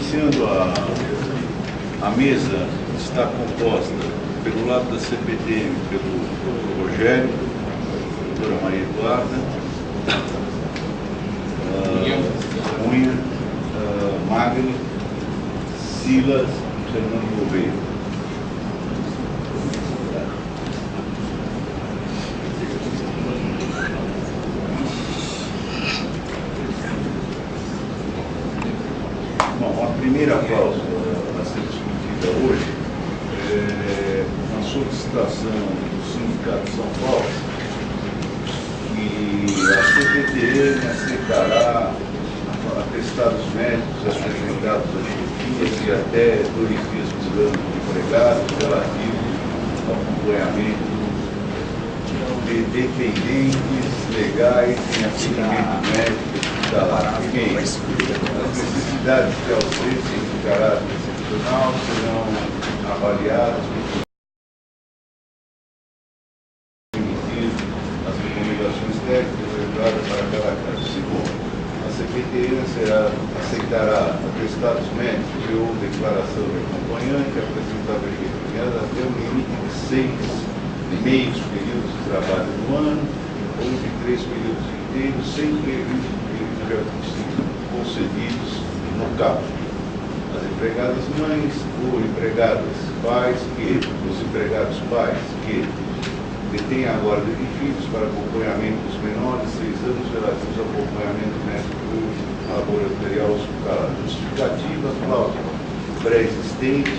Iniciando a mesa, está composta pelo lado da CPTM, pelo Dr. Rogério, doutora Maria Eduarda, Cunha, Magno, Silas e Fernando Gouveia. Bom, a primeira cláusula a ser discutida hoje é uma solicitação do Sindicato de São Paulo que a CPTM aceitará atestados médicos apresentados a chefias e até 2 dias por ano de empregados relativos ao acompanhamento de dependentes legais em atendimento médico hospitalar. As necessidades de ausência de caráter excepcional serão avaliadas as recomendações técnicas levadas para cada caso. Segundo, a CPTM aceitará atestados médicos e ou declaração de acompanhante apresentada até um limite de 6 meios períodos de trabalho no ano ou de 3 períodos inteiros, sem prejuízo de períodos de artigos concedidos no caso. As empregadas mães ou empregadas pais os empregados pais que detêm agora de filhos para acompanhamento dos menores de 6 anos relativos ao acompanhamento médico laboratorial hospitalar. Justificativa, cláusula pré-existente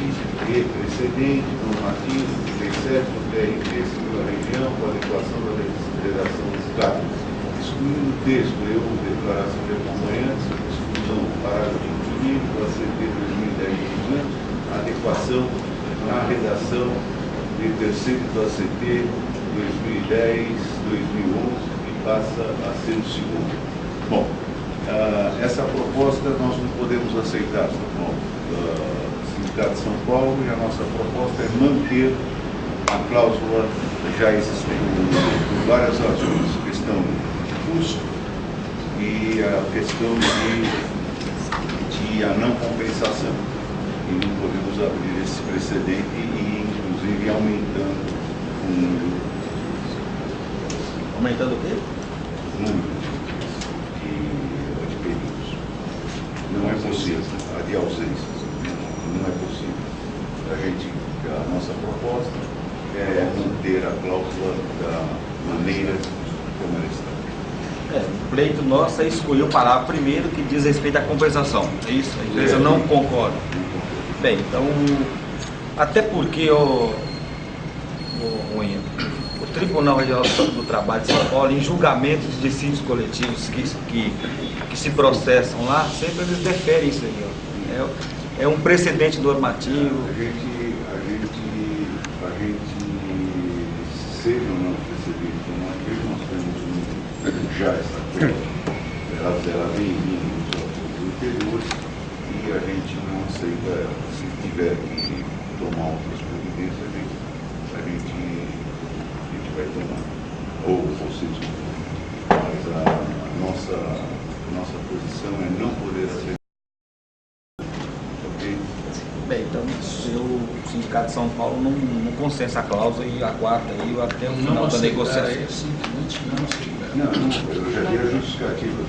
e precedente, normativo, 37 do TRT, segundo a região, com a adequação da legislação dos casos. Excluindo o texto e ou declaração de acompanhantes, exclusão do parágrafo infinito do ACT 2010 a adequação na redação de terceiro do ACT 2010-2011, que passa a ser o segundo. Bom, essa proposta nós não podemos aceitar do Sindicato de São Paulo, e a nossa proposta é manter a cláusula já existente, por várias razões. Questão de custo e a questão de a não compensação. E não podemos abrir esse precedente e, inclusive, aumentando o número. Aumentando o quê? O número de períodos. Não é possível. A de ausências não é possível. A nossa proposta é manter a cláusula da maneira como ela está. O pleito nosso é excluir o parágrafo primeiro que diz respeito à compensação. É isso? A empresa não concorda. Bem, então, até porque o Tribunal Regional do Trabalho de São Paulo, em julgamentos de dissídios coletivos que se processam lá, sempre eles deferem isso aí. É um precedente normativo. A gente seja ou não precedente normativo, nós temos já essa coisa, ela vem vindo dos órgãos anteriores e a gente não aceita ela. Se tiver que tomar outras providências, a gente vai tomar. Ou vocês vão. Mas a nossa posição é não poder aceitar. Bem, então o Sindicato de São Paulo não consensa a cláusula e aguarda aí até o final da negociação. Não, eu já dei a justificativa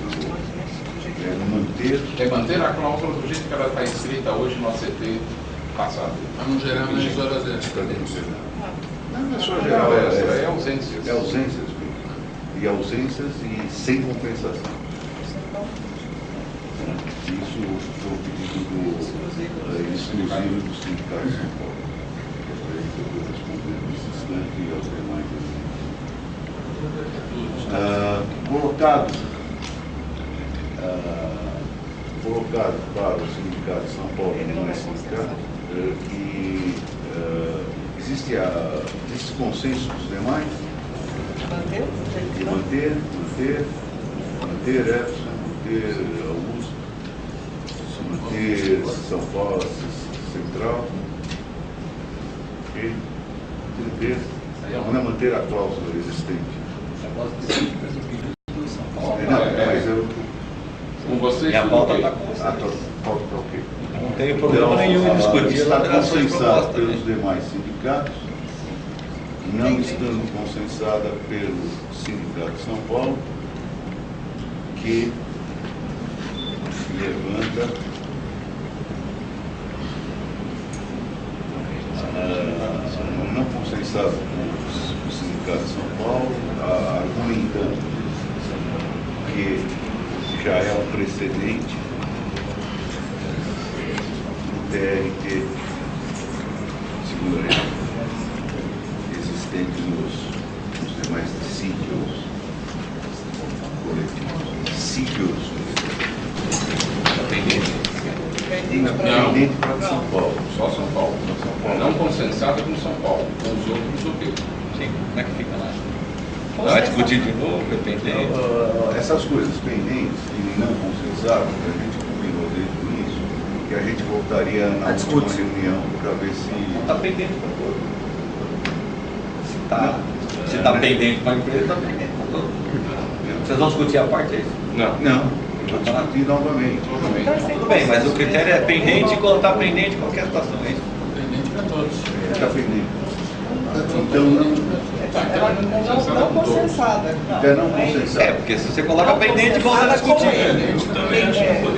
manter a cláusula do jeito que ela está escrita hoje no ACT passado. Para não gerar mais horas extras. Não é só geral, é ausências. É ausências, e ausências e sem compensação. Isso foi o pedido exclusivo do Sindicato de São Paulo. Eu estou respondendo nesse instante e aos demais. Colocado para o Sindicato de São Paulo, não é sindicato, que existe consenso dos demais? Manter Epson, manter Augusto, manter São Paulo Central, ok? Não manter a cláusula existente. Com vocês, e a pauta está A pauta está ok. tenho problema nenhum em discutir as Está alterações consensada propostas. pelos Né? demais sindicatos, não estando consensada pelo Sindicato de São Paulo, que levanta não consensado com o Sindicato de São Paulo, argumentando que já é um precedente no TRT segundo existente nos demais sítios coletivos. Sítios independente para São Paulo. Só São Paulo. Não consensada com São Paulo. Com os outros, o quê? Sim, como é que fica lá? Vai discutir de novo, dependente. Essas coisas pendentes e não consensadas, que a gente combinou desde o início, que a gente voltaria na última reunião para ver se... Está pendente para todo. Se está pendente para a empresa, está pendente para todo. Vocês vão discutir a parte aí? Não. Vou discutir novamente. Tudo bem, mas o critério é pendente quando está pendente em qualquer situação, é isso? Pendente para todos. Está pendente. Então Não consensada. Até não consensada. Porque se você coloca pendente, volta a discutir.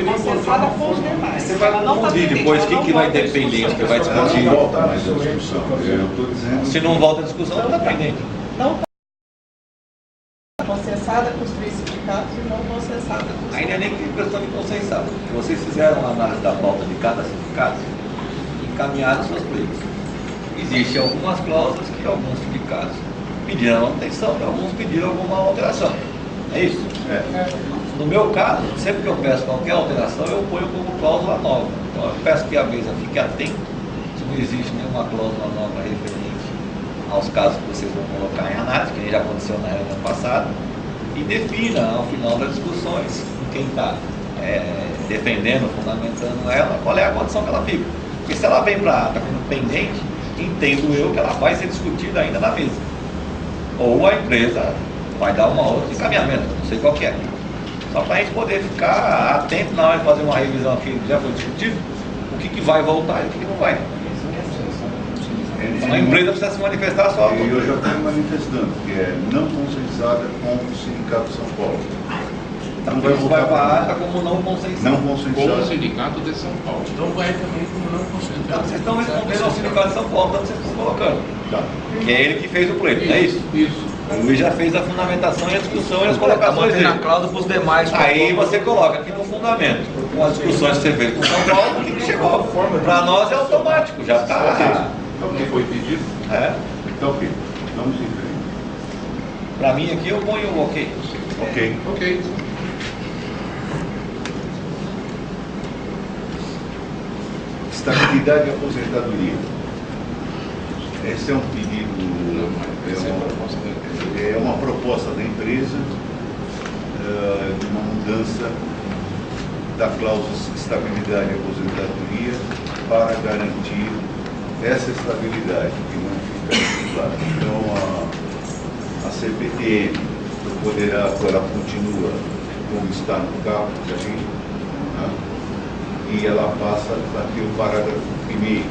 Consensada com os demais. Você vai confundir depois o que vai ter pendente, que vai Não discutir. volta mais a discussão. Eu estou dizendo... Se não volta a discussão, não está pendente. Não está consensada com os três sindicatos e não consensada com os Ainda nem que questão de consensar. Porque vocês fizeram uma análise da pauta de cada sindicato e encaminharam suas pleitos. Existem algumas cláusulas que alguns sindicatos pediram manutenção e alguns pediram alguma alteração. É isso? É. No meu caso, sempre que eu peço qualquer alteração, eu ponho como cláusula nova. Então eu peço que a mesa fique atenta se não existe nenhuma cláusula nova referente aos casos que vocês vão colocar em análise, que já aconteceu na reunião passada, e defina ao final das discussões quem está defendendo, fundamentando ela, qual é a condição que ela fica. Porque se ela vem para ata como pendente, entendo eu que ela vai ser discutida ainda na mesa. Ou a empresa vai dar uma outra encaminhamento, não sei qual que é. Só para a gente poder ficar atento na hora de fazer uma revisão aqui que já foi discutido, o que vai voltar e o que não vai. Então a empresa precisa se manifestar só. E eu já estou manifestando, que é não consensada com o Sindicato de São Paulo. Então vai para a ata como não consensado. Não Com o consensada. Sindicato de São Paulo. Então vai também como não concentrado. Então, vocês estão respondendo ao Sindicato de São Paulo, tanto vocês estão colocando. Tá. Que é ele que fez o pleito, não é isso? Isso. O Luiz já fez a fundamentação e a discussão e as Está colocações mantendo a dele. cláusula para os demais. Aí você coloca aqui no fundamento, com as discussões que você fez com São Paulo, o que chegou. Para nós é automático, já está. Então, o que foi pedido? Então, ok. Vamos em frente. Para mim aqui eu ponho o ok. Ok. Ok. Estabilidade e aposentadoria. Esse é um pedido, é uma proposta da empresa de uma mudança da cláusula de estabilidade e aposentadoria para garantir essa estabilidade, que não fica claro. Então, a CPTM poderá, ela continua como está no carro da gente, né? E ela passa aqui o parágrafo 1º.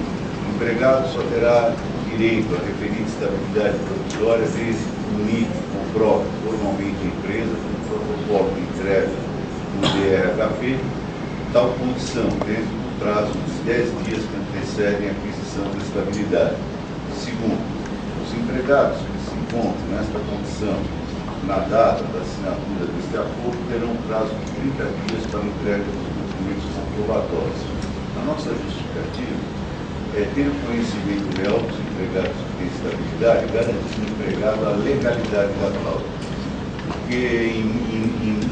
O empregado só terá direito à referida estabilidade provisória desde que comunique, comprove formalmente a empresa com o protocolo de entrega no DRHP, tal condição dentro do prazo dos 10 dias que antecedem a aquisição da estabilidade. Segundo, os empregados que se encontram nesta condição na data da assinatura deste acordo terão um prazo de 30 dias para a entrega dos documentos comprobatórios. A nossa justificativa é ter o conhecimento real dos empregados que têm estabilidade, garantindo ao empregado a legalidade da cláusula. Porque em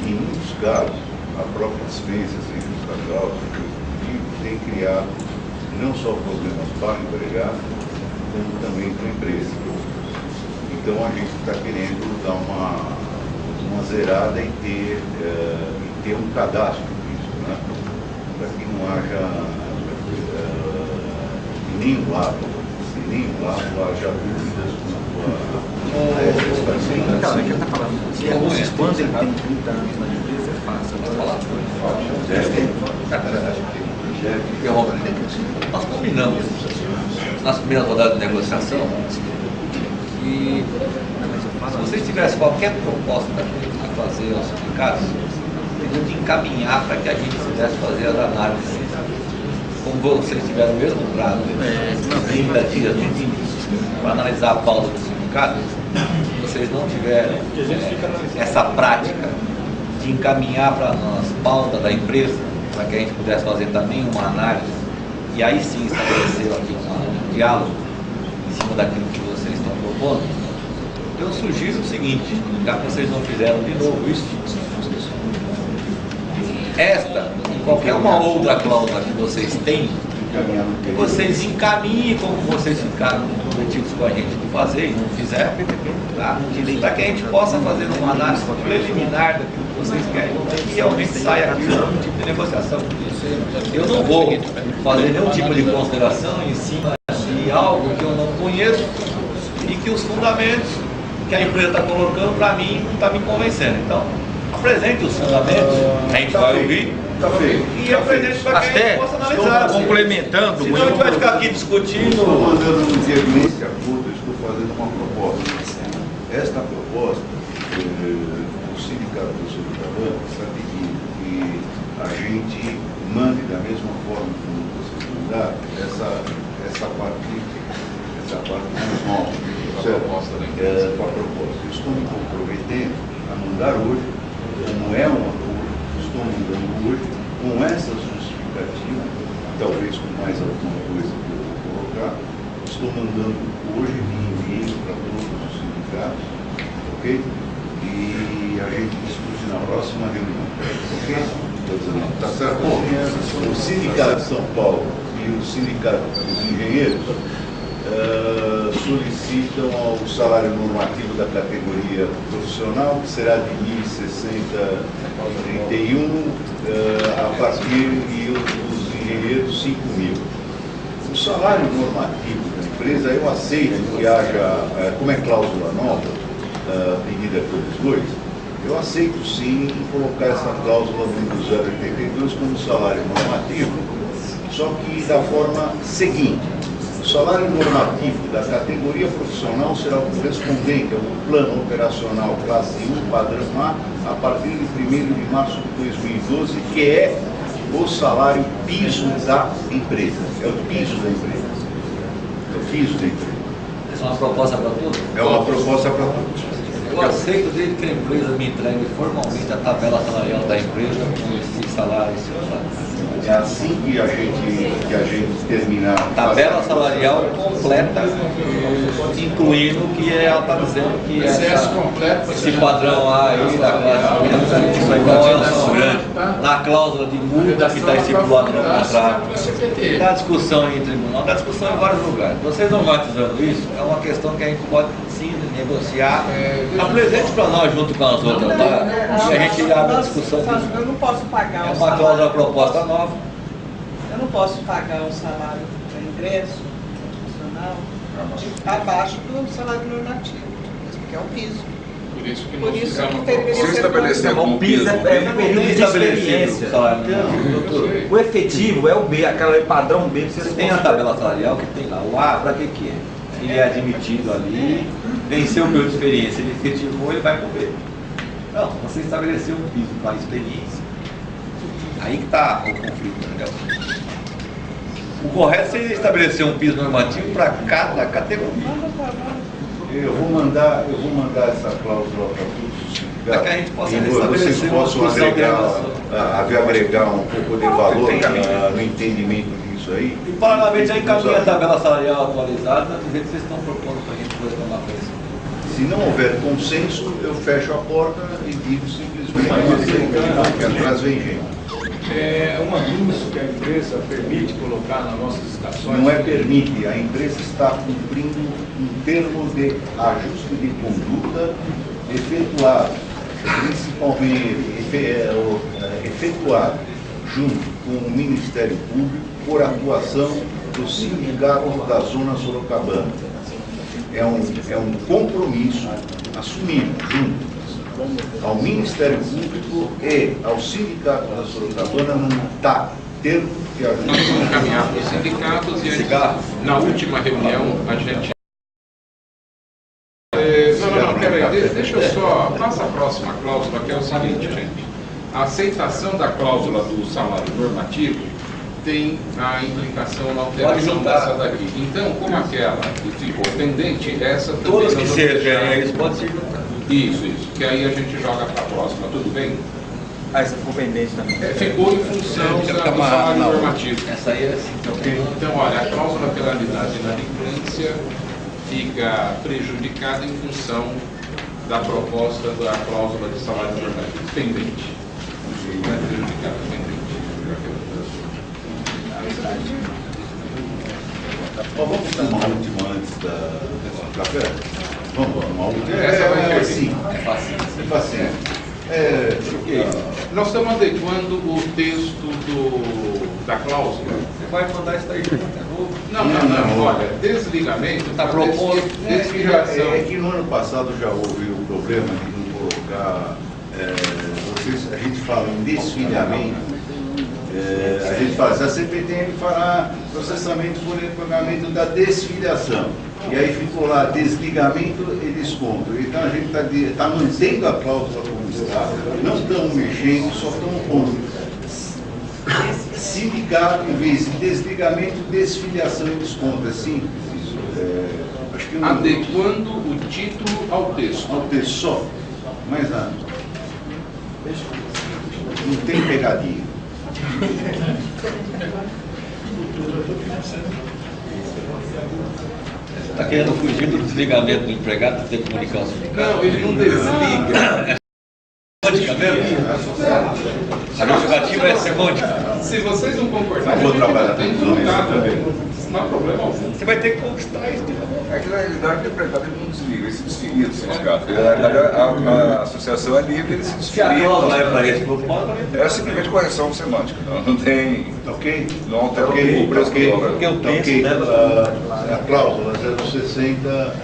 muitos casos, a própria dispensa sem justa cláusula tem criado não só problemas para o empregado, como também para a empresa. Então a gente está querendo dar uma zerada e ter um cadastro disso, né? Para que não haja nenhum lado haja dúvidas quanto a essa estabilidade. Cara, que ele está falando. Se quando ele tem 30 anos na empresa, é fácil. Acho que tem. Nós combinamos nas primeiras rodadas de negociação que se vocês tivessem qualquer proposta a fazer aos sindicatos, teriam que encaminhar para que a gente pudesse fazer as análises. Como vocês tiveram o mesmo prazo, 30 dias no mínimo, para analisar a pauta do sindicato, vocês não tiveram essa prática de encaminhar para nós pauta da empresa, para que a gente pudesse fazer também uma análise e aí sim estabelecer aqui um diálogo em cima daquilo que vocês estão propondo. Eu sugiro o seguinte, já que vocês não fizeram de novo isso, esta e qualquer uma outra cláusula que vocês têm, vocês encaminhem como vocês ficaram comprometidos com a gente de fazer e não fizeram, tá? Para que a gente possa fazer uma análise preliminar daquilo que vocês querem e realmente saia aqui um tipo de negociação. Eu não vou fazer nenhum tipo de consideração em cima de algo que eu não conheço e que os fundamentos que a empresa está colocando para mim não está me convencendo. Então, apresente os fundamentos, a gente vai ouvir. Tá feito. E apresente para que a gente possa analisar. Complementando. Senão a gente vai ficar aqui discutindo. Estou mandando um diagnóstico a curto, estou fazendo uma proposta. Esta proposta, o Sindicato do Sorocabana está pedindo que a gente mande da mesma forma como vocês mandaram essa parte mais nova. Com a proposta. Eu estou me comprometendo a mandar hoje, como é um acordo, estou mandando hoje, com essa justificativa, talvez com mais alguma coisa que eu vou colocar, estou mandando hoje de e-mail para todos os sindicatos, ok? E a gente discute na próxima reunião, ok? Está certo? O Sindicato de São Paulo e o Sindicato dos Engenheiros solicitam o salário normativo da categoria profissional, que será de 1.060,31 a partir e os engenheiros 5.000. O salário normativo da empresa, eu aceito que haja, como é cláusula nova, pedida pelos dois, eu aceito sim colocar essa cláusula do 0,82 como salário normativo, só que da forma seguinte. O salário normativo da categoria profissional será o correspondente ao plano operacional classe 1, padrão A partir de 1º de março de 2012, que é o salário piso da empresa. É o piso da empresa. É o piso da empresa. Essa é uma proposta para todos? É uma proposta para todos. Eu aceito desde que a empresa me entregue formalmente a tabela salarial da empresa com esse salário e esse salário. É assim que a gente terminar. Tabela salarial completa, incluindo o que ela está dizendo que esse padrão A aí da classe isso é igual a São Grande, na cláusula de multa que está estipulada no contrato, da discussão em tribunal, da discussão em vários lugares. Vocês não matizando isso, é uma questão que a gente pode sim negociar. Apresente para nós junto com as outras lá, e a gente abre a discussão disso. Eu não posso pagar É o uma salário. cláusula proposta nova. Eu não posso pagar o salário de ingresso profissional abaixo do salário normativo, porque é o piso. Por isso que Por nós isso que fizemos deveria proposta. ser estabelecer O piso é um período de experiência. Doutor, O efetivo é o B, aquele padrão B. você tem a tabela salarial que tem lá. O A, para que é? Ele é admitido ali, venceu o período de experiência, ele efetivou, ele vai pro B. Não, você estabeleceu um piso para a experiência. Aí que está o conflito, entendeu? O correto seria estabelecer um piso normativo para cada categoria. Eu vou mandar essa cláusula para todos os sindicatos. Para que a gente possa e estabelecer vocês uma possam discussão agregar um pouco de valor no entendimento disso aí. E paralelamente já encaminha a tabela salarial atualizada do jeito que vocês estão propondo para a gente depois tomar preço. Se não houver consenso, eu fecho a porta e digo simplesmente que atrás vem gente. É uma luz que a empresa permite colocar nas nossas estações. Não é permite, a empresa está cumprindo um termo de ajuste de conduta efetuado, principalmente efetuado junto com o Ministério Público por atuação do Sindicato da Zona Sorocabana. É um compromisso assumido junto ao Ministério Público e ao Sindicato da Sorocabana, não está termo que a Nós gente... vamos encaminhar para os sindicatos e na última reunião a gente... Não, peraí, deixa eu só... Passa a próxima cláusula, que é o seguinte, gente. A aceitação da cláusula do salário normativo tem a implicação na alteração dessa daqui. Então, como aquela que ficou pendente, essa também... Todas que sejam, eles podem se juntar. Isso, que aí a gente joga para a próxima, tudo bem? Ah, essa ficou pendente também. Ficou em função do salário normativo. Essa aí é assim. Então, olha, a cláusula penalidade e inadimplência fica prejudicada em função da proposta da cláusula de salário normativo pendente. Não é prejudicada, pendente. Vamos dar uma última antes do café? Vamos, uma última. Essa vai ser assim. É fácil. É fácil. Nós estamos adequando o texto da cláusula. Você vai mandar isso daí de novo? Não. Olha, desligamento Tá propondo desfiliação. É que no ano passado já houve o problema de não colocar. A gente fala em desfiliamento. A gente fala, a CPTM fará processamento por pagamento da desfiliação. E aí ficou lá desligamento e desconto. Então a gente está mantendo a cláusula como está, não estamos mexendo, só estamos pondo sindicato em vez de desligamento, desfiliação e desconto. É simples isso. Acho que Adequando o título ao texto. ao texto só, mais nada. Não tem pegadinha. Está querendo fugir do desligamento do empregado de ter comunicação sindical? Não, ele não desliga. A justificativa é semântica. Se vocês não concordarem, Eu vou trabalhar tem que com isso lutar também. também. Não há problema algum. Você vai ter que conquistar isso de novo. É que na realidade o empregado ele não desliga, ele se desfilia do sindicato. Porque, na realidade a associação é livre, ele se Se a desfilia. cláusula é para esse grupo, É simplesmente correção semântica, não tem. Ok? Não altera Ok, o preço do ok. dólar. Porque o texto Ok, dela... a cláusula 060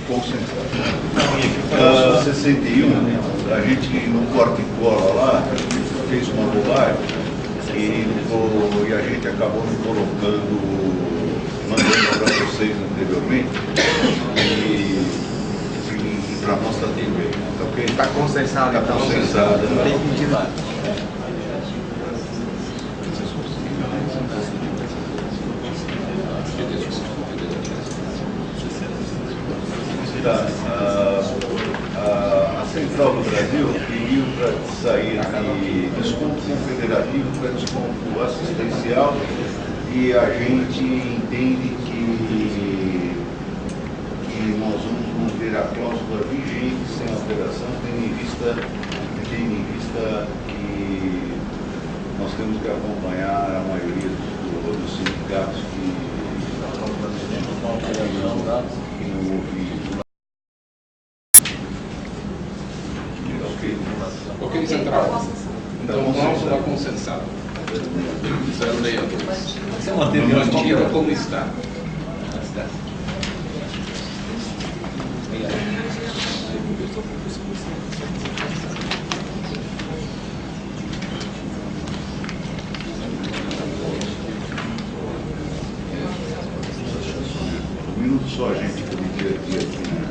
concentrada. 61, a gente no corte e cola lá, fez uma bobagem e a gente acabou não colocando, mandando para vocês anteriormente, e para nós está tudo bem. Tá ok? Está consensado, Está então. consensada. Não tem que pedir nada. Tá, a Central do Brasil pediu para sair de desconto confederativo para desconto assistencial e a gente entende que nós vamos manter a cláusula vigente sem alteração, tendo em vista que nós temos que acompanhar a maioria dos sindicatos que não houve. Ok, central. Então, cláusula consensada. 062. Você manteve a Mantida como está. Um minuto só, gente, que eu me perdi aqui, né?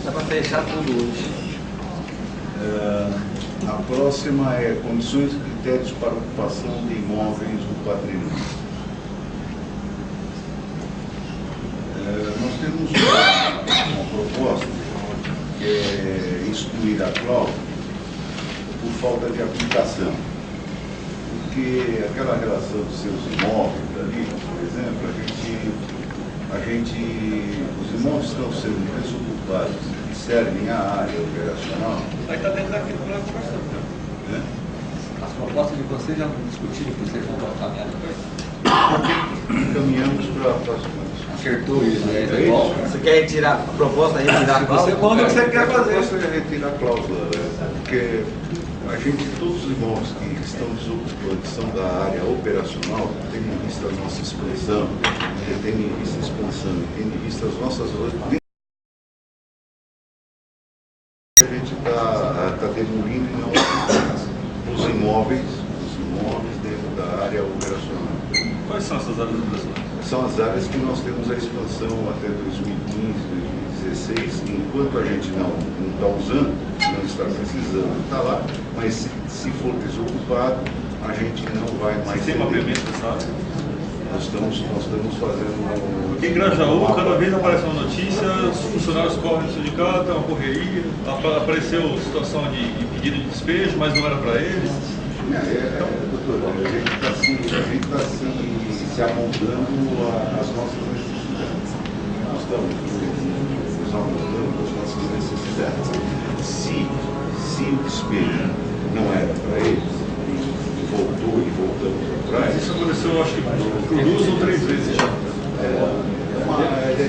Dá para fechar tudo hoje. A próxima é condições e critérios para ocupação de imóveis do patrimônio. Nós temos uma proposta que é excluir a cláusula por falta de aplicação. Porque aquela relação dos seus imóveis ali, por exemplo, os imóveis estão sendo desocupados que servem à área operacional. Vai estar dentro daquilo que nós conversamos. Né? As propostas de vocês já discutiram que vocês vão votar nela depois? Caminhamos para a próxima. Acertou isso, né? É isso? Você quer retirar a proposta, retirar a Você cláusula? manda o que você quer A fazer. proposta é retirar a cláusula, né? Porque todos os imóveis que estão desocupantes são da área operacional, tendo em vista a nossa expansão, tendo em vista a expansão, tendo em vista as nossas... A tá demolindo e não os imóveis dentro da área operacional. Quais são essas áreas operacionais? São as áreas que nós temos a expansão até 2015, 2016, enquanto a gente não está usando, não está precisando, está lá, mas se for desocupado, a gente não vai mais... Você tem mapeamento dessa área? Nós estamos fazendo... Aqui em Grajaú, cada vez aparece uma notícia, os funcionários correm no sindicato, é uma correria, apareceu situação de pedido de despejo, mas não era para eles. Doutor, a gente está se amoldando às nossas necessidades. Nós estamos nos amoldando às nossas necessidades. Se o despejo não era para eles, e voltamos atrás... Isso aconteceu, acho que por 2 ou 3 vezes já.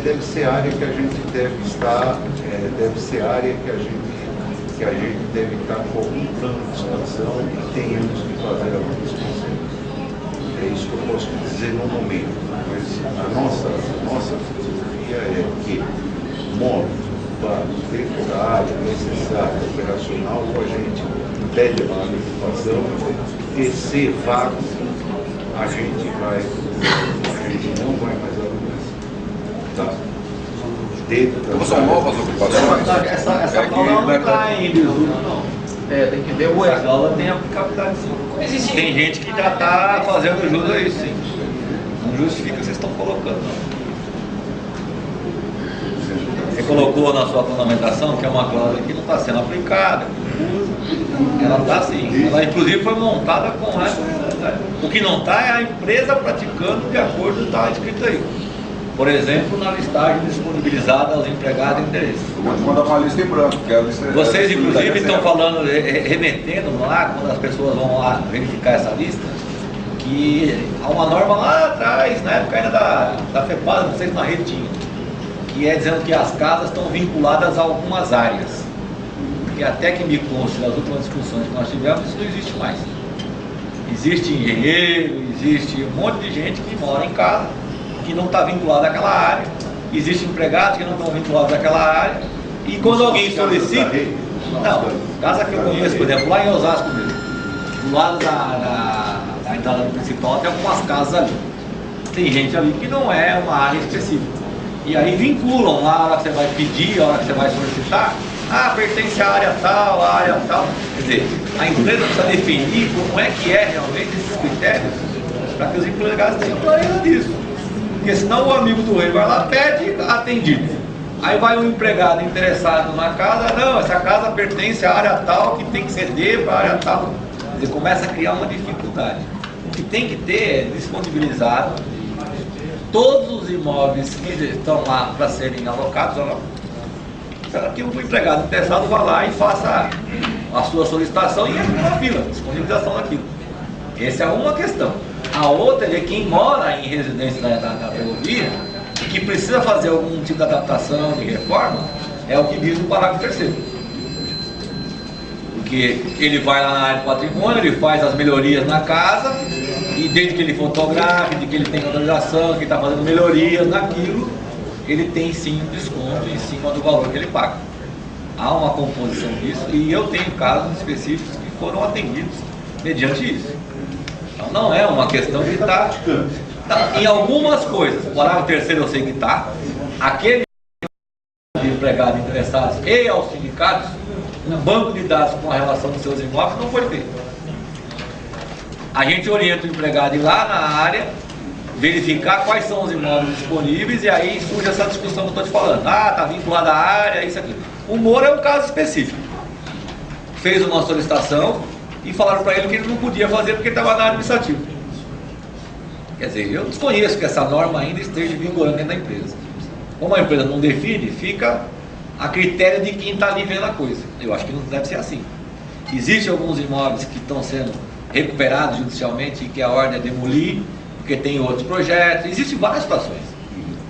Deve ser área que a gente deve estar, deve ser área que a gente deve estar com algum plano de expansão e tenhamos que fazer alguma expansão. É isso que eu posso dizer no momento. Mas a nossa filosofia é que móveis dentro da área necessária, operacional, ou a gente pede uma ocupação, e se vago, a gente não vai mais alugar. Tá? Como são novas ocupações? Essa cláusula não está em desuso, não. Tem que ver o Essa cláusula tem aplicabilidade, sim. Tem gente que já está fazendo jus a isso, sim. Não justifica o que vocês estão colocando, não. Você colocou na sua fundamentação que é uma cláusula que não está sendo aplicada. Ela está sim. Ela inclusive foi montada com essa. O que não está é a empresa praticando de acordo com o que está escrito aí. Por exemplo, na listagem disponibilizada aos empregados e interesses. Eu vou te mandar uma lista em branco. Que é a lista, vocês, inclusive, estão falando, remetendo lá, quando as pessoas vão lá verificar essa lista, que há uma norma lá atrás, na época ainda da FEPAD, não sei se na rede tinha, que é dizendo que as casas estão vinculadas a algumas áreas. E até que me conste das últimas discussões que nós tivemos, isso não existe mais. Existe engenheiro, existe um monte de gente que mora em casa, que não está vinculado àquela área. Existem empregados que não estão vinculados àquela área. E quando alguém solicita... Não, casa que eu conheço, por exemplo, lá em Osasco mesmo, do lado da entrada principal tem algumas casas ali. Tem gente ali que não é uma área específica. E aí vinculam lá a hora que você vai pedir, a hora que você vai solicitar, pertence à área tal, à área tal. Quer dizer, a empresa precisa definir como é que é realmente esses critérios para que os empregados tenham clareza disso. Porque senão o amigo do rei vai lá, pede, atendido. Aí vai um empregado interessado na casa, não, essa casa pertence à área tal, que tem que ceder para a área tal. Quer dizer, começa a criar uma dificuldade. O que tem que ter é disponibilizado todos os imóveis que estão lá para serem alocados ou não. Será que o empregado interessado vá lá e faça a sua solicitação e entra na fila, disponibilização daquilo. Essa é uma questão. A outra é quem mora em residência da ferrovia e que precisa fazer algum tipo de adaptação, de reforma, é o que diz o parágrafo 3º. Porque ele vai lá na área de patrimônio, ele faz as melhorias na casa e desde que ele fotografe, de que ele tem autorização, que está fazendo melhorias naquilo, ele tem sim um desconto em cima do valor que ele paga. Há uma composição disso e eu tenho casos específicos que foram atendidos mediante isso. Então não é uma questão de estar... Em algumas coisas, o parágrafo 3º eu sei que está, aquele de empregados interessados e aos sindicatos, um banco de dados com a relação dos seus imóveis não foi feito. A gente orienta o empregado a ir lá na área, verificar quais são os imóveis disponíveis e aí surge essa discussão que eu estou te falando. Está vinculado à área, isso aqui. O Moro é um caso específico. Fez uma solicitação e falaram para ele que ele não podia fazer porque estava na área administrativa. Quer dizer, eu desconheço que essa norma ainda esteja vigorando dentro da empresa. Como a empresa não define, fica a critério de quem está ali vendo a coisa. Eu acho que não deve ser assim. Existem alguns imóveis que estão sendo recuperados judicialmente e que a ordem é demolir, porque tem outros projetos. Existem várias situações.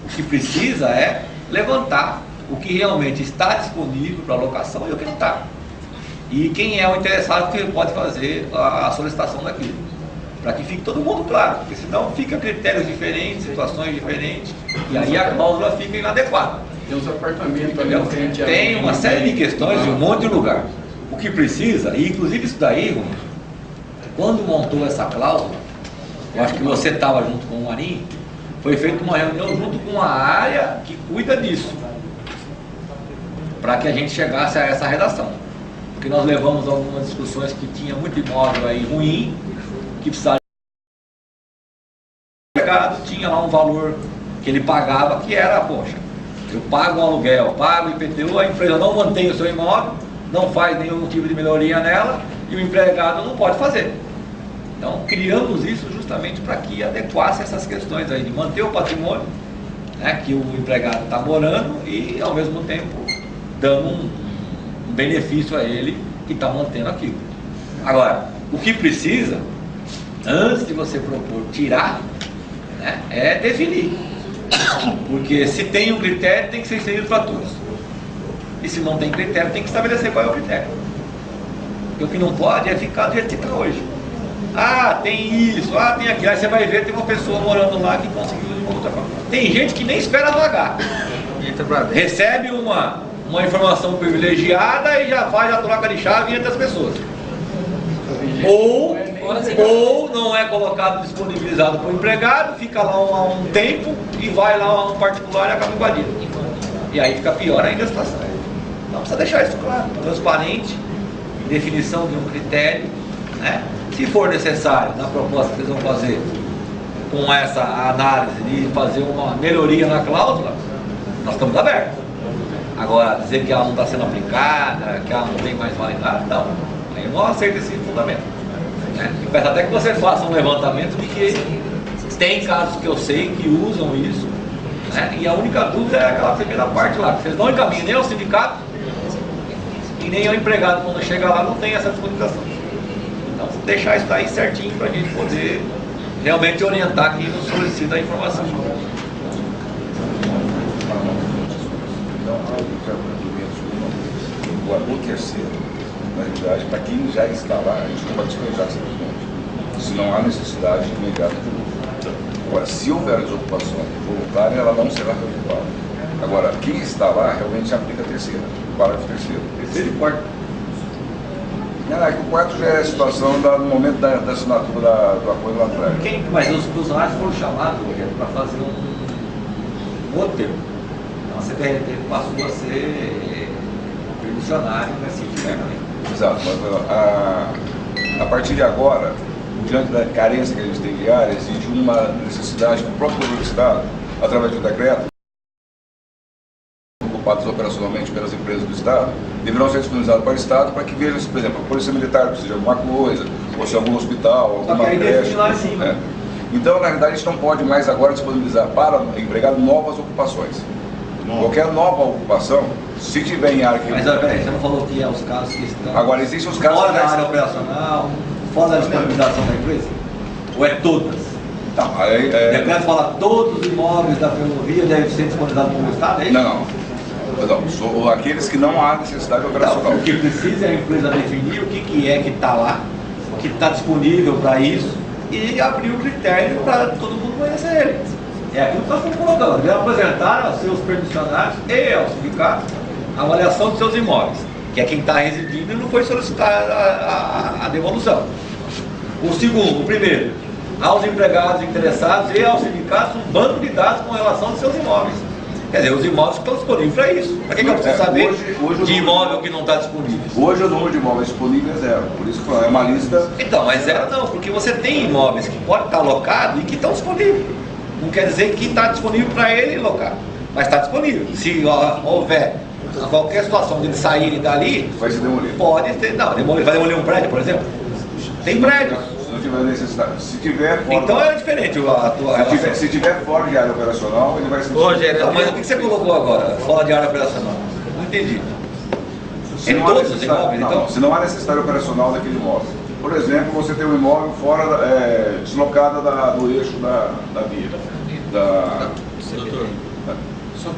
O que precisa é levantar o que realmente está disponível para alocação e o que não está. E quem é o interessado que pode fazer a solicitação daquilo. Para que fique todo mundo claro, porque senão fica critérios diferentes, situações diferentes, e aí a cláusula fica inadequada. Tem uns apartamentos ali na frente. Tem uma série de questões em um monte de lugar. O que precisa, e inclusive isso daí, Rui, quando montou essa cláusula, eu acho que você estava junto com o Marinho, foi feita uma reunião junto com a área que cuida disso, para que a gente chegasse a essa redação. Porque nós levamos algumas discussões que tinha muito imóvel aí ruim, que precisava de empregado, tinha lá um valor que ele pagava, que era, poxa, eu pago um aluguel, pago IPTU, a empresa não mantém o seu imóvel, não faz nenhum tipo de melhoria nela, e o empregado não pode fazer. Então, criamos isso justamente para que adequasse essas questões aí, de manter o patrimônio, né, que o empregado está morando e, ao mesmo tempo, dando um benefício a ele que está mantendo aquilo. Agora, o que precisa, antes de você propor tirar, né, é definir. Porque se tem um critério, tem que ser seguido para todos. E se não tem critério, tem que estabelecer qual é o critério. Porque o que não pode é ficar do jeito que está hoje. Ah, tem isso, tem aquilo. Aí você vai ver, tem uma pessoa morando lá que conseguiu de uma outra forma. Tem gente que nem espera vagar. Recebe uma informação privilegiada e já faz a troca de chave entre as pessoas. Ou não é colocado, disponibilizado para o empregado, fica lá um tempo e vai lá um particular e acaba invadindo. E aí fica pior ainda a situação. Então precisa deixar isso claro, transparente, definição de um critério, né? Se for necessário, na proposta que vocês vão fazer, com essa análise de fazer uma melhoria na cláusula, nós estamos abertos. Agora, dizer que ela não está sendo aplicada, que ela não tem mais validade, não. Eu não aceito esse fundamento. Né? E peço até que você faça um levantamento de que tem casos que eu sei que usam isso, né? E a única dúvida é aquela primeira parte lá, que vocês não encaminham nem ao sindicato e nem ao empregado quando chega lá, não tem essa disponibilização. Então, deixar isso daí certinho para a gente poder realmente orientar quem nos solicita a informação. O terceiro, na realidade, para quem já está lá, a gente não pode despejar simplesmente. Se não há necessidade imediata de luta. Agora, se houver desocupação voluntária, ela não será reocupada. Agora, quem está lá realmente aplica a terceira, o parágrafo terceiro. Terceiro e quarto. Não, é que o quarto já é a situação no momento da assinatura do acordo lá atrás. Mas os funcionários foram chamados, Rogério, para fazer um roteiro. Então, a CBRT passou a ser permissionário nesse internamente. Exato, mas a partir de agora, diante da carência que a gente tem de área, existe uma necessidade do próprio governo do Estado, através de um decreto, ocupados operacionalmente pelas empresas do Estado, deverão ser disponibilizados para o Estado para que veja se, por exemplo, a Polícia Militar precisa de alguma coisa, ou se algum hospital, alguma creche. Então, na realidade, a gente não pode mais agora disponibilizar para o empregado novas ocupações. Qualquer nova ocupação, se tiver em área que... Mas peraí, você não falou que é os casos que estão... Agora, existem os casos... Fora da área operacional, fora da disponibilização da empresa? Ou é todas? Tá, O decreto fala todos os imóveis da ferrovia devem ser disponibilizados pelo Estado, é isso? Não, são aqueles que não há necessidade operacional. O que precisa é a empresa definir o que é que está lá, o que está disponível para isso e abrir o critério para todo mundo conhecer ele. É aquilo que nós estamos colocando. Devem apresentar aos seus permissionários e aos sindicatos a avaliação dos seus imóveis, que é quem está residindo e não foi solicitar a devolução. O primeiro, aos empregados interessados e aos sindicatos um banco de dados com relação aos seus imóveis. Quer dizer, os imóveis que estão disponíveis para isso. Para que eu preciso saber de imóvel que não está disponível? Hoje o número de imóveis disponíveis é zero, por isso que é uma lista... Então, mas zero não, porque você tem imóveis que podem estar alocados e que estão disponíveis. Não quer dizer que está disponível para ele locar, mas está disponível. Se houver qualquer situação de eles saírem dali, vai ser demolido. Pode ter, não, vai demolir um prédio, por exemplo. Tem prédios. Se não tiver necessidade, se tiver fora... Então é diferente a tua relação. Se tiver fora de área operacional, ele vai ser... Rogério, mas o que você colocou agora, fora de área operacional? Não entendi. Em todos os imóveis, então? Se não há necessidade operacional daquele imóvel. Por exemplo, você tem um imóvel fora, deslocada do eixo da via. Doutor,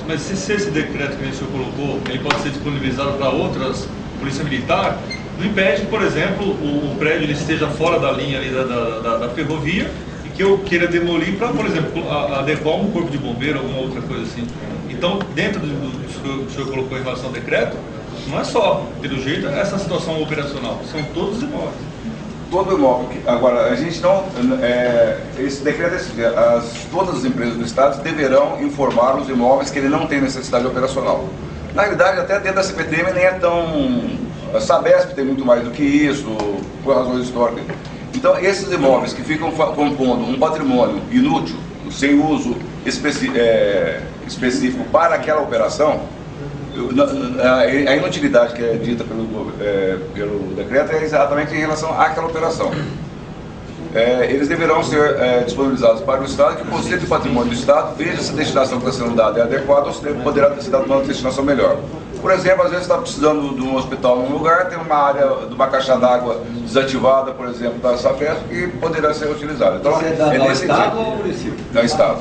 mas se esse decreto que o senhor colocou, ele pode ser disponibilizado para outras, Polícia Militar, não impede que, por exemplo, o prédio ele esteja fora da linha ali da ferrovia e que eu queira demolir para, por exemplo, adequar um corpo de bombeiro, alguma outra coisa assim. Então, dentro do que o senhor colocou em relação ao decreto, não é só, pelo jeito, essa situação operacional, são todos os imóveis. Todo imóvel. Agora, a gente não... esse decreto é assim, todas as empresas do Estado deverão informar os imóveis que ele não tem necessidade operacional. Na realidade, até dentro da CPTM nem é tão... A Sabesp tem muito mais do que isso, por razões históricas. Então, esses imóveis que ficam compondo um patrimônio inútil, sem uso específico para aquela operação, a inutilidade que é dita pelo decreto é exatamente em relação àquela operação. Eles deverão ser disponibilizados para o Estado, que o Conselho de Patrimônio do Estado veja se a destinação que está sendo dada é adequada ou se poderá ter sido dada uma destinação melhor. Por exemplo, às vezes está precisando de um hospital num lugar, tem uma área de uma caixa d'água desativada, por exemplo, da Sabesp, que poderá ser utilizada. Então, você é dado ao Estado ou ao município? Ao Estado.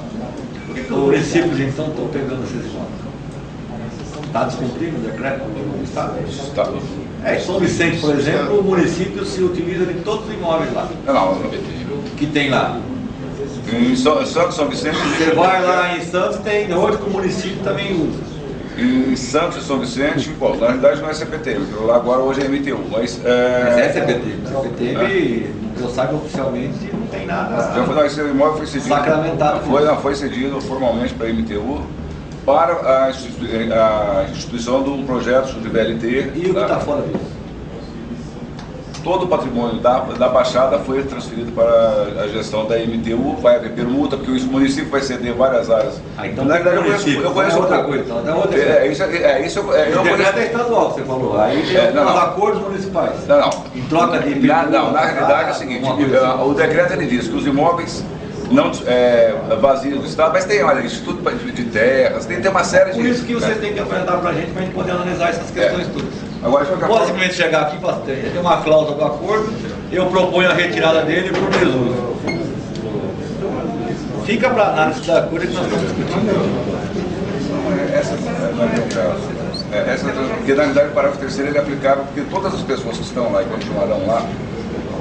Por que os municípios, então, estão pegando esses imóveis? Está descumprindo o decreto do Estado? Estado. Em São Vicente, por exemplo, o município se utiliza de todos os imóveis lá. Não. Que tem lá. Em Santos, São Vicente... Você vai lá em Santos, tem hoje que o município também usa. Em Santos e São Vicente, bom, na realidade não é CPTM, lá agora hoje é MTU, mas... Mas é CPTM. CPTM, eu saiba oficialmente, não tem nada. Esse imóvel foi cedido... Sacramentado. Foi cedido formalmente para a MTU, para a instituição de um projeto de VLT. E o que está fora disso? Todo o patrimônio da Baixada foi transferido para a gestão da MTU, vai haver permuta, porque o município vai ceder várias áreas. Então, na verdade, eu conheço outra coisa. Então, isso o decreto é estadual, que você falou. Aí tem os acordos municipais. Não. Em troca de... Na realidade é o seguinte, o decreto ele diz que os imóveis não vazios do Estado, mas tem, olha, Instituto de Terras, tem uma série de... Por isso que vocês têm que apresentar para a gente poder analisar essas questões todas. Agora, pode simplesmente chegar aqui e falar, tem uma cláusula do acordo, eu proponho a retirada dele por desuso. Fica para análise da coisa que nós estamos discutindo. Porque na realidade o parágrafo terceiro ele é aplicável porque todas as pessoas que estão lá e continuarão lá,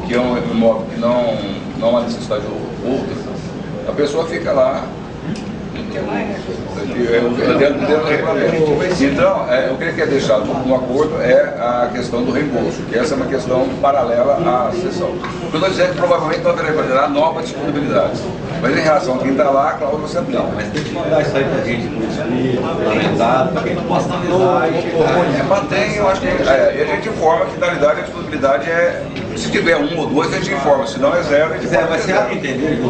que é um imóvel que não há necessidade de outra, a pessoa fica lá dentro do regulamento. Então, o que ele quer deixar no acordo é a questão do reembolso, que essa é uma questão paralela à sessão. O que eu estou dizendo é que provavelmente não haverá nova disponibilidade. Mas em relação a quem está lá, a cláusula se aplica. Mas tem que mandar isso aí para a gente por escrito, lamentado, para que a gente possa analisar e mantém, eu acho que... e a gente informa que na realidade a disponibilidade é... Se tiver um ou dois, a gente informa, se não é zero, a gente informa. Mas você há de entender,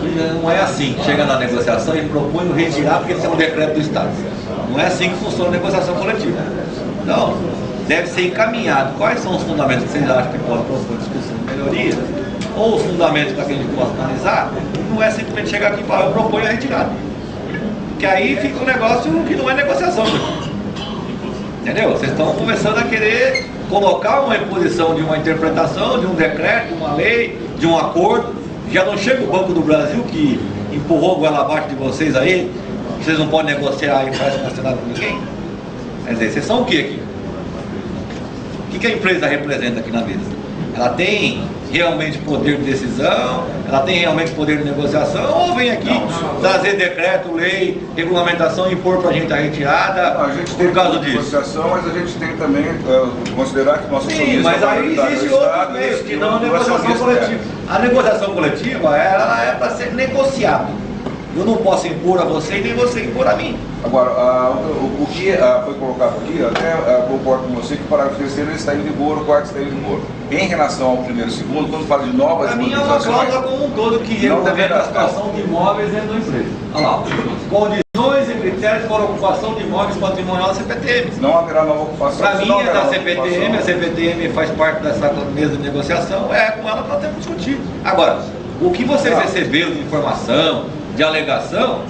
que não é assim, chega na negociação e propõe o retirar porque tem um decreto do Estado. Não é assim que funciona a negociação coletiva. Então, deve ser encaminhado quais são os fundamentos que vocês acham que podem propor discussão de melhoria, ou os fundamentos para que a gente possa analisar. Não é simplesmente chegar aqui e falar, eu proponho a retirada. Porque aí fica um negócio que não é negociação. Entendeu? Vocês estão começando a querer colocar uma imposição de uma interpretação, de um decreto, de uma lei, de um acordo. Já não chega o Banco do Brasil que empurrou a goela abaixo de vocês aí, vocês não podem negociar e parece que não tem nada com ninguém? Quer dizer, vocês são o que aqui? O que a empresa representa aqui na mesa? Ela tem realmente poder de decisão, ela tem realmente poder de negociação, ou vem aqui trazer decreto, lei, regulamentação e impor para a gente a retirada por causa disso? Negociação, mas a gente tem também considerar que nossa Sim, mas aí existe outro meio, que não a negociação coletiva. A negociação coletiva, ela é para ser negociada. Eu não posso impor a você e nem você impor a mim. Agora, o que foi colocado aqui, até concordo com você que o parágrafo terceiro está em vigor, o quarto está em vigor. Em relação ao primeiro e segundo, quando fala de novas para mim é uma cláusula como um todo que regulamenta a situação de imóveis dentro da empresa. Olha lá, condições e critérios para ocupação de imóveis patrimonial da CPTM. Não haverá nova ocupação. Para mim é da CPTM, a CPTM faz parte dessa mesa de negociação, é com ela que nós temos discutido. Agora, o que vocês receberam de informação, de alegação,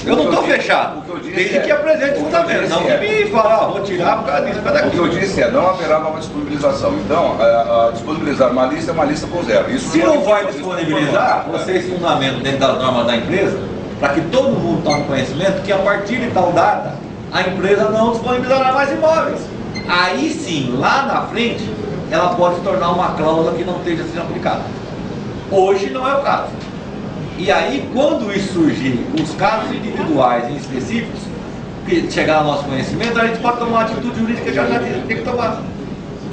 eu não estou fechado, desde que apresente fundamento, não que me fala, vou tirar por causa disso, por causa daquilo. O que eu disse é, não haverá nova disponibilização, então, disponibilizar uma lista é uma lista com zero. Isso se não vai disponibilizar, vocês fundamentam dentro das normas da empresa, para que todo mundo tome conhecimento que a partir de tal data, a empresa não disponibilizará mais imóveis. Aí sim, lá na frente, ela pode se tornar uma cláusula que não esteja sendo aplicada. Hoje não é o caso. E aí, quando isso surgir, os casos individuais e específicos, que chegar ao nosso conhecimento, a gente pode tomar uma atitude jurídica que já tem que tomar.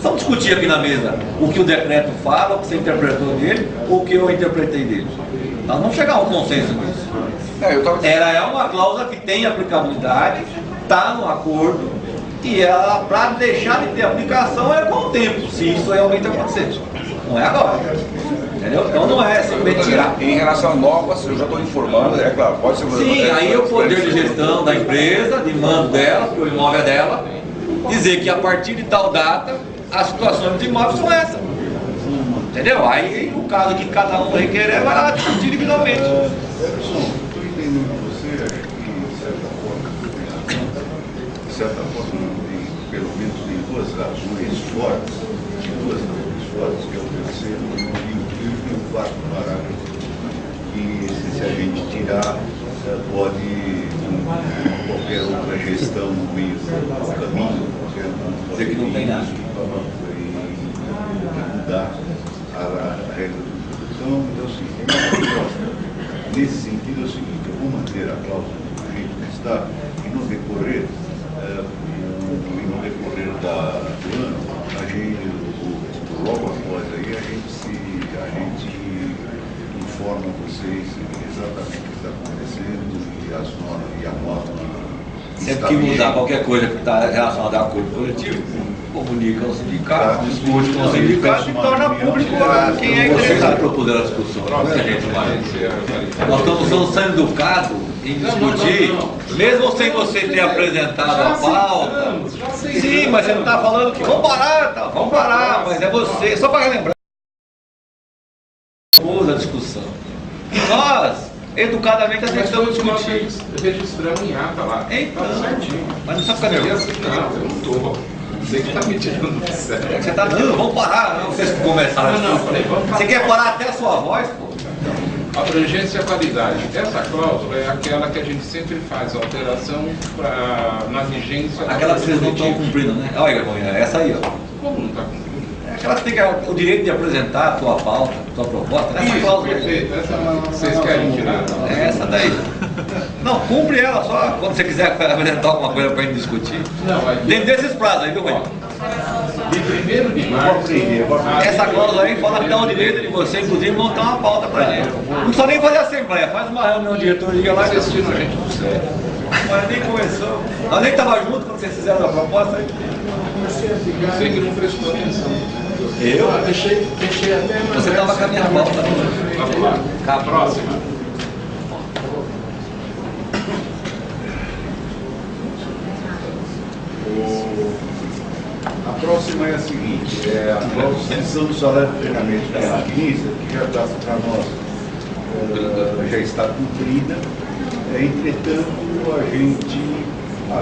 Não discutir aqui na mesa o que o decreto fala, o que você interpretou dele, ou o que eu interpretei dele. Nós vamos chegar a um consenso nisso. É uma cláusula que tem aplicabilidade, está no acordo, e ela, para deixar de ter aplicação, é com o tempo, se isso realmente acontecer. Não é agora. Entendeu? Então não é simplesmente tirar. Em relação a novas, eu já estou informando, é claro, pode ser... Sim, aí o poder de gestão da empresa, de mando dela, porque o imóvel é dela, dizer que a partir de tal data, as situações dos imóveis são essas. Entendeu? Aí o caso que cada um requerer vai lá discutir individualmente. Everson, estou entendendo você, acho que de certa forma, tem, pelo menos tem duas razões fortes, que é o terceiro e o quarto parágrafo, que se a gente tirar, pode qualquer outra gestão no meio do caminho, dizer que não tem nada. E mudar a regra do produção. Então, é o seguinte, a minha proposta nesse sentido é o seguinte: eu vou manter a cláusula do jeito que está e no decorrer do ano, a gente, logo após aí, a gente informa vocês exatamente o que está acontecendo e as normas e a norma. Sempre que mudar qualquer coisa que está relacionada a acordo coletivo, comunica ao sindicato, discute com o sindicato e torna público quem é interessado. Vocês propuseram a discussão, nós estamos sendo educados em discutir, mesmo sem você ter apresentado a pauta. Sim, mas você não está falando que vamos parar, tá? Vamos parar, mas é você, só para relembrar a discussão. E nós, educadamente, tentamos discutir. Registramos em ata lá. Então, tá certinho. Mas não precisa ficar nervoso. Não, eu não estou. Você que está me tirando do sério. Você está dizendo, vamos parar, não, vocês começaram. Não, falei, vamos parar. Você quer parar até a sua voz, pô? Abrangência e qualidade. Essa cláusula é aquela que a gente sempre faz alteração na vigência. Aquela que vocês não estão cumprindo, né? Olha, essa aí, ó. Como não está cumprindo? Aquela que tem o direito de apresentar a tua pauta, a tua proposta. Essa cláusula. Perfeito. Essa vocês querem tirar? É essa daí. Não, cumpre ela só quando você quiser apresentar alguma coisa para a gente discutir. Não, dentro desses prazos aí, viu, mãe? De 1º de março. Essa cláusula aí fala que dá o direito de você, inclusive, montar uma pauta pra gente. Não precisa nem fazer assembleia, faz uma reunião de diretoria lá e assistindo a gente do céu. Mas nem começou. Nós nem estávamos juntos quando vocês fizeram a proposta aí. Você que não prestou atenção. Eu? Deixei até. Você estava com a minha pauta. Vamos lá. A próxima. A próxima é a seguinte: a proposição do salário de treinamento da maquinista, que já está para nós, já está cumprida. Entretanto, a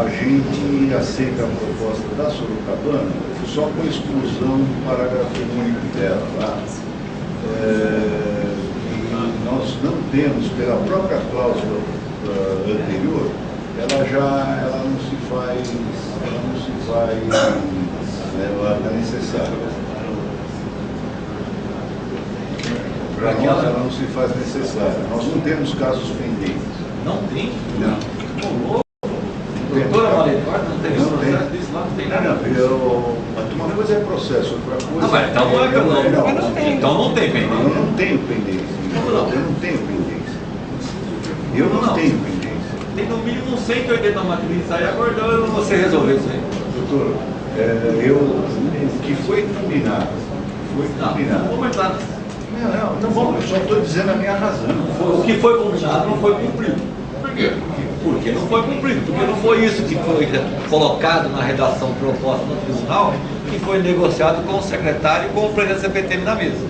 gente aceita a proposta da Sorocabana só com exclusão do parágrafo único dela. Tá? E nós não temos, pela própria cláusula anterior, ela não se faz necessária. Para nós ela não se faz necessária. Nós não temos casos pendentes. Não tem? Não. Doutora Maria Eduarda, não tem Não tem. processo disso lá? Não tem nada. Mas uma coisa é processo, outra coisa Ah, mas então não é que eu não. Então não tem pendência. Eu não tenho pendência. Eu não tenho pendência. Eu não tenho pendência. Tem no mínimo 180 maquinistas aí aguardando você resolver isso aí. Doutor, o que foi combinado, Não vou entrar. Não vamos, eu só estou dizendo a minha razão. O que foi combinado não foi cumprido. Por quê? Porque não foi cumprido, porque não foi isso que foi colocado na redação proposta no tribunal, que foi negociado com o secretário e com o presidente da CPTM na mesa.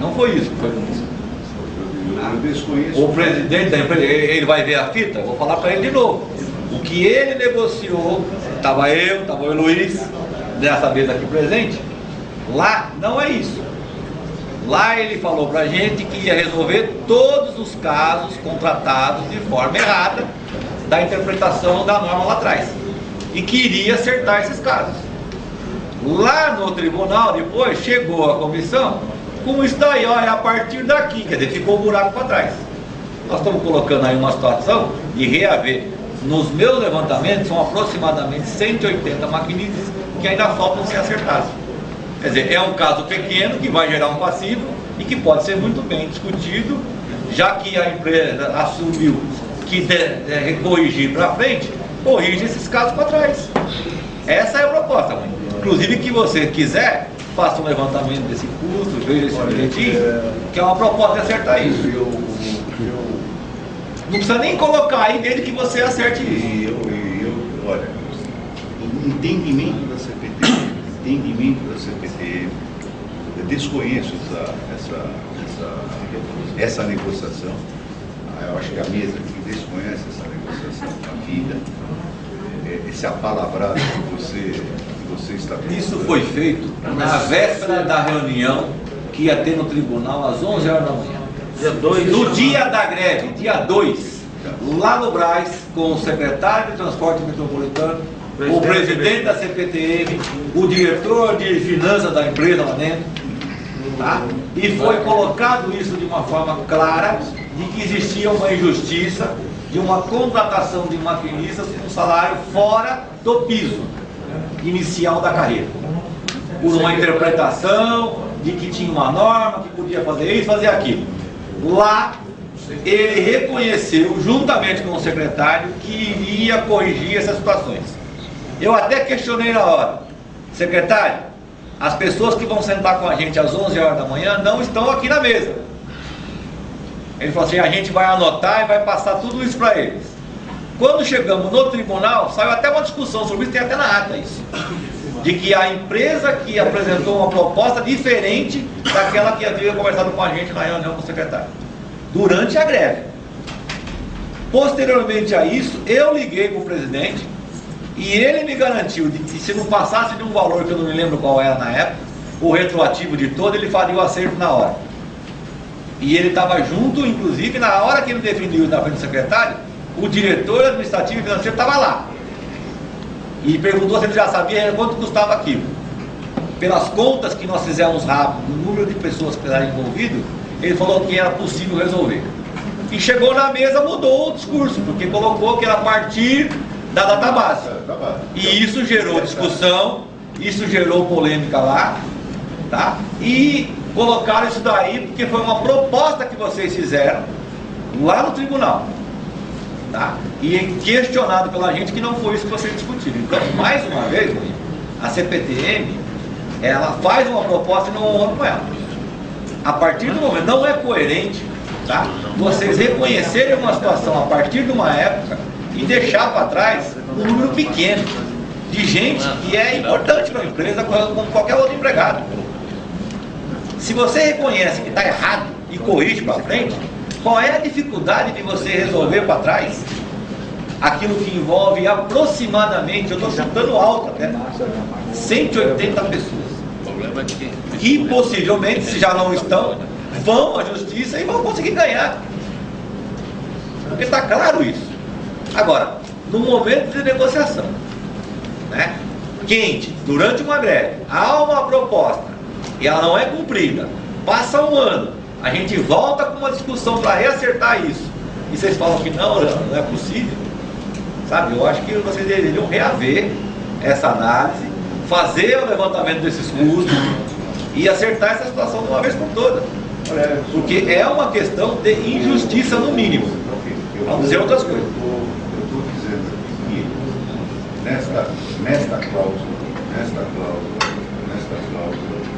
Não foi isso que foi cumprido. Eu desconheço. O presidente da empresa, ele vai ver a fita? Eu vou falar para ele de novo. O que ele negociou, estava o Luiz, dessa vez aqui presente, lá não é isso. Lá ele falou pra gente que ia resolver todos os casos contratados de forma errada da interpretação da norma lá atrás. E queria acertar esses casos. Lá no tribunal, depois, chegou a comissão, como está aí, ó, é a partir daqui, quer dizer, ficou um buraco para trás. Nós estamos colocando aí uma situação de reaver nos meus levantamentos, são aproximadamente 180 maquinistas que ainda faltam ser acertados. Quer dizer, é um caso pequeno que vai gerar um passivo e que pode ser muito bem discutido, já que a empresa assumiu que corrigir para frente, corrige esses casos para trás. Essa é a proposta. Inclusive, que você quiser, faça um levantamento desse custo, veja esse bilhetinho, que é uma proposta de acertar isso. Não precisa nem colocar aí desde que você acerte isso. Olha, o entendimento da CPTM, eu desconheço essa negociação. Eu acho que a mesa que desconhece essa negociação na vida, esse apalavrado que você está fazendo. Isso foi feito na véspera da reunião que ia ter no tribunal às 11 horas da manhã. Dia 2. No dia da greve, dia 2, lá no Brás, com o secretário de Transporte Metropolitano, o presidente da CPTM, o diretor de finanças da empresa lá dentro, tá? E foi colocado isso de uma forma clara, de que existia uma injustiça de uma contratação de maquinistas com salário fora do piso inicial da carreira, por uma interpretação de que tinha uma norma, que podia fazer isso, fazer aquilo. Lá, ele reconheceu, juntamente com o secretário, que iria corrigir essas situações. Eu até questionei na hora: secretário, as pessoas que vão sentar com a gente às 11 horas da manhã não estão aqui na mesa. Ele falou assim: a gente vai anotar e vai passar tudo isso para eles. Quando chegamos no tribunal, saiu até uma discussão sobre isso, tem até na ata isso, de que a empresa que apresentou uma proposta diferente daquela que havia conversado com a gente na reunião com o secretário, durante a greve. Posteriormente a isso, eu liguei para o presidente e ele me garantiu de que se não passasse de um valor que eu não me lembro qual era na época, o retroativo de todo, ele faria o acerto na hora. E ele estava junto, inclusive, na hora que ele definiu isso na frente do secretário, o diretor administrativo e financeiro estava lá. E perguntou se ele já sabia quanto custava aquilo. Pelas contas que nós fizemos rápido, o número de pessoas que estavam envolvidas, ele falou que era possível resolver. E chegou na mesa, mudou o discurso, porque colocou que era a partir da database. E isso gerou discussão, isso gerou polêmica lá, tá? E colocaram isso daí porque foi uma proposta que vocês fizeram lá no tribunal, tá? E questionado pela gente que não foi isso que vocês discutiram. Então, mais uma vez, a CPTM, ela faz uma proposta e não honra com ela. A partir do momento, não é coerente, tá? Vocês reconhecerem uma situação a partir de uma época e deixar para trás um número pequeno de gente que é importante para a empresa, como qualquer outro empregado. Se você reconhece que está errado e corrige para frente, qual é a dificuldade de você resolver para trás aquilo que envolve aproximadamente, eu estou chutando alto até, 180 pessoas, que possivelmente, se já não estão, vão à justiça e vão conseguir ganhar, porque está claro isso. Agora, no momento de negociação, né, quente, durante uma greve, há uma proposta e ela não é cumprida, passa um ano, a gente volta com uma discussão para reacertar isso, e vocês falam que não é possível, sabe? Eu acho que vocês deveriam reaver essa análise, fazer o levantamento desses custos e acertar essa situação de uma vez por todas, porque é uma questão de injustiça no mínimo. Vamos dizer outras coisas. Eu estou dizendo que nesta cláusula,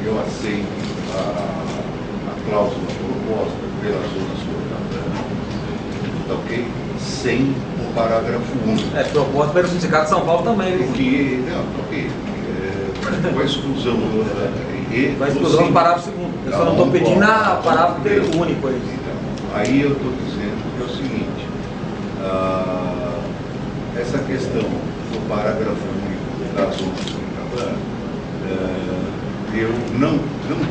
eu aceito a cláusula proposta pela zona sul, tá ok? Sem o parágrafo 1. Proposta pelo Sindicato de São Paulo também. Que, não, ok. Com a exclusão do parágrafo 2º. Eu só não estou pedindo a parágrafo único aí. Aí eu estou dizendo que é o seguinte, essa questão do parágrafo único da zona sul, eu não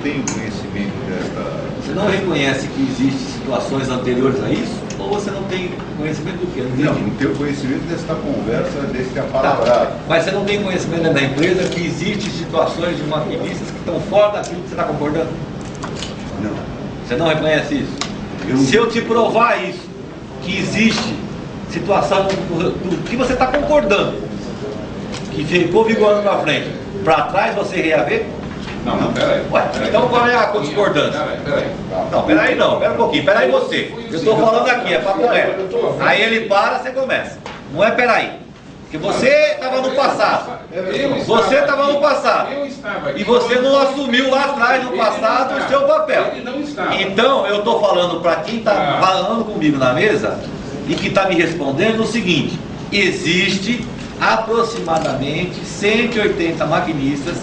tenho conhecimento desta... Você não reconhece que existem situações anteriores a isso? Ou você não tem conhecimento do quê? Não tenho conhecimento desta conversa, desse apalavrado. Tá. Mas você não tem conhecimento dentro da empresa que existem situações de maquinistas que estão fora daquilo que você está concordando? Não. Você não reconhece isso? Se eu te provar isso, que existe situação do que você está concordando, que ficou vigorando para frente, para trás você reaver? Não, peraí. Ué, então qual é a discordância? Peraí. Não, peraí não, pera um pouquinho, peraí você. Eu estou falando aqui, é papo reto. Aí ele para, você começa. Não é peraí. Porque você estava no passado. Você estava no passado. E você não assumiu lá atrás, no passado, o seu papel. Então, eu estou falando para quem está falando comigo na mesa e que está me respondendo o seguinte: existe aproximadamente 180 maquinistas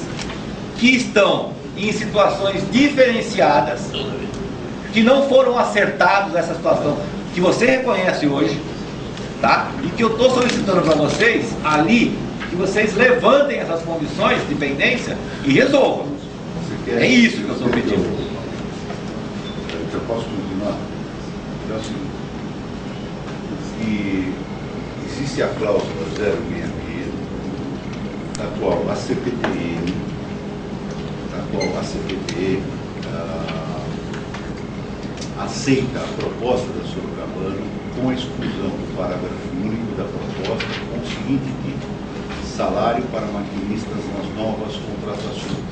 que estão em situações diferenciadas, que não foram acertados nessa situação que você reconhece hoje, tá? E que eu estou solicitando para vocês ali, que vocês levantem essas condições de pendência e resolvam. É isso que eu estou pedindo. Eu posso continuar? Então, assim, e existe a cláusula 066, na qual a CPTM, aceita a proposta da Sorocabana com a exclusão do parágrafo único da proposta, com o seguinte título: salário para maquinistas nas novas contratações.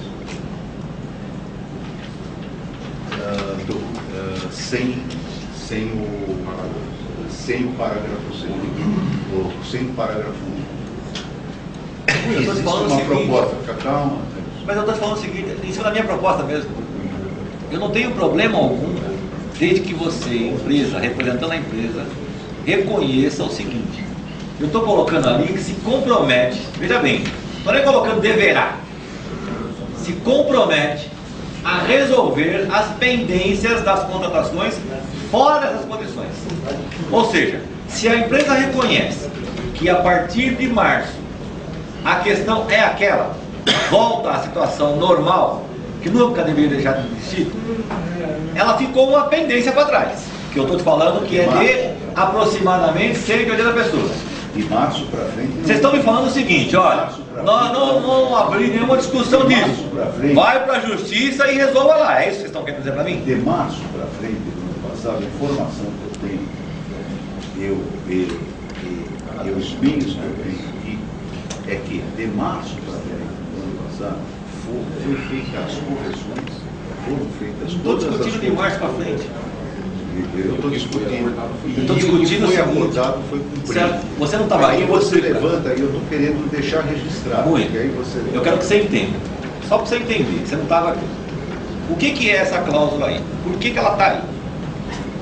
Sem o parágrafo segundo, ou sem o parágrafo único. Eu estou te falando uma o seguinte, proposta, calma. mas eu estou te falando o seguinte, em cima da minha proposta mesmo. Eu não tenho problema algum, desde que você, empresa, representando a empresa, reconheça o seguinte: eu estou colocando ali que se compromete, veja bem, não é colocando deverá, se compromete a resolver as pendências das contratações fora dessas condições. Ou seja, se a empresa reconhece que a partir de março a questão é aquela, volta à situação normal, que nunca deveria deixar de existir, ela ficou uma pendência para trás, que eu estou te falando que é de aproximadamente 180 pessoas. De março para frente. Vocês estão me falando o seguinte: olha, nós não vamos abrir nenhuma discussão disso. Vai para a justiça e resolva lá. É isso que vocês estão querendo dizer para mim? De março para frente do ano passado, a informação que eu tenho, e os meios que eu tenho aqui, é que de março para frente do ano passado foi feitas as correções, foram feitas todas as correções. Discutindo de março para frente. Eu estou discutindo. Eu estou discutindo o foi seguinte: acordado, foi cumprido. você não estava aí, você levanta e eu estou querendo deixar registrado. Muito. Aí você eu quero que você entenda. Só para você entender, você não estava aqui. O que é essa cláusula aí? Por que ela está aí?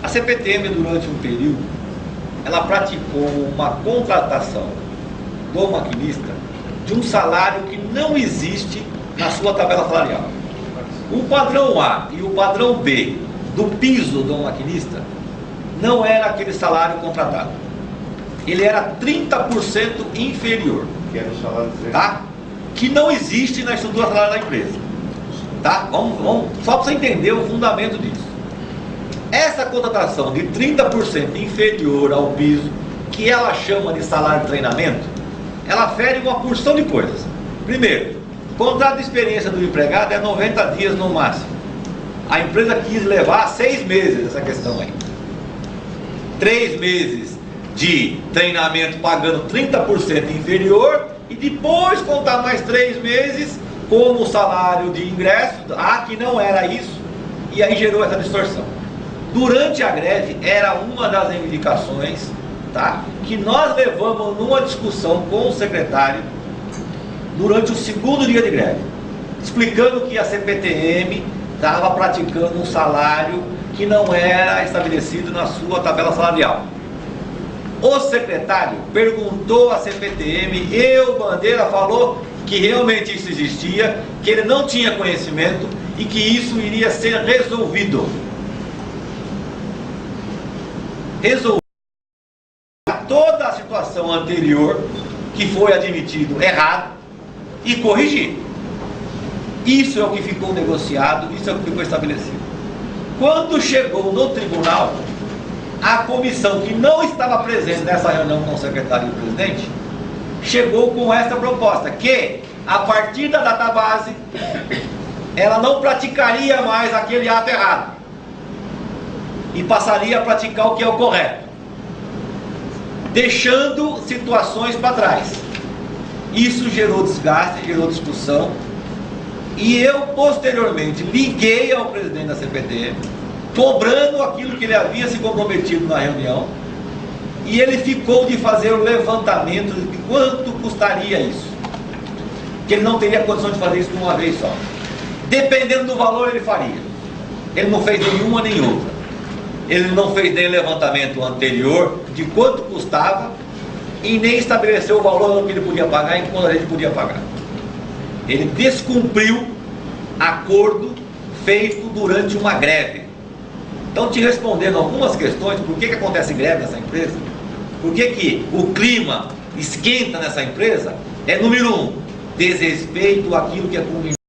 A CPTM, durante um período, ela praticou uma contratação do maquinista de um salário que não existe na sua tabela salarial. O padrão A e o padrão B do piso do maquinista não era aquele salário contratado. Ele era 30% inferior. Que era o salário de... Tá? Que não existe na estrutura salarial da empresa. Tá? Vamos, só para você entender o fundamento disso. Essa contratação de 30% inferior ao piso, que ela chama de salário de treinamento, ela fere uma porção de coisas. Primeiro, o contrato de experiência do empregado é 90 dias no máximo. A empresa quis levar 6 meses essa questão aí. 3 meses de treinamento pagando 30% inferior e depois contar mais 3 meses como salário de ingresso, que não era isso, e aí gerou essa distorção. Durante a greve, era uma das reivindicações, tá, que nós levamos numa discussão com o secretário durante o segundo dia de greve, explicando que a CPTM estava praticando um salário que não era estabelecido na sua tabela salarial. O secretário perguntou à CPTM e o Bandeira falou que realmente isso existia, que ele não tinha conhecimento e que isso iria ser resolvido. Toda a situação anterior que foi admitido errado e corrigir. Isso é o que ficou negociado, isso é o que ficou estabelecido. Quando chegou no tribunal, a comissão que não estava presente nessa reunião com o secretário e o presidente, chegou com essa proposta, que a partir da data base, ela não praticaria mais aquele ato errado e passaria a praticar o que é o correto. deixando situações para trás. Isso gerou desgaste, gerou discussão, e eu posteriormente liguei ao presidente da CPTM, cobrando aquilo que ele havia se comprometido na reunião, e ele ficou de fazer o levantamento de quanto custaria isso, que ele não teria condição de fazer isso de uma vez só. Dependendo do valor, ele faria. Ele não fez nenhuma nem outra. Ele não fez nem levantamento anterior de quanto custava e nem estabeleceu o valor que ele podia pagar e quando a gente podia pagar. Ele descumpriu acordo feito durante uma greve. Então, te respondendo algumas questões, por que acontece greve nessa empresa, por que o clima esquenta nessa empresa, é número 1, desrespeito àquilo que é comunidade.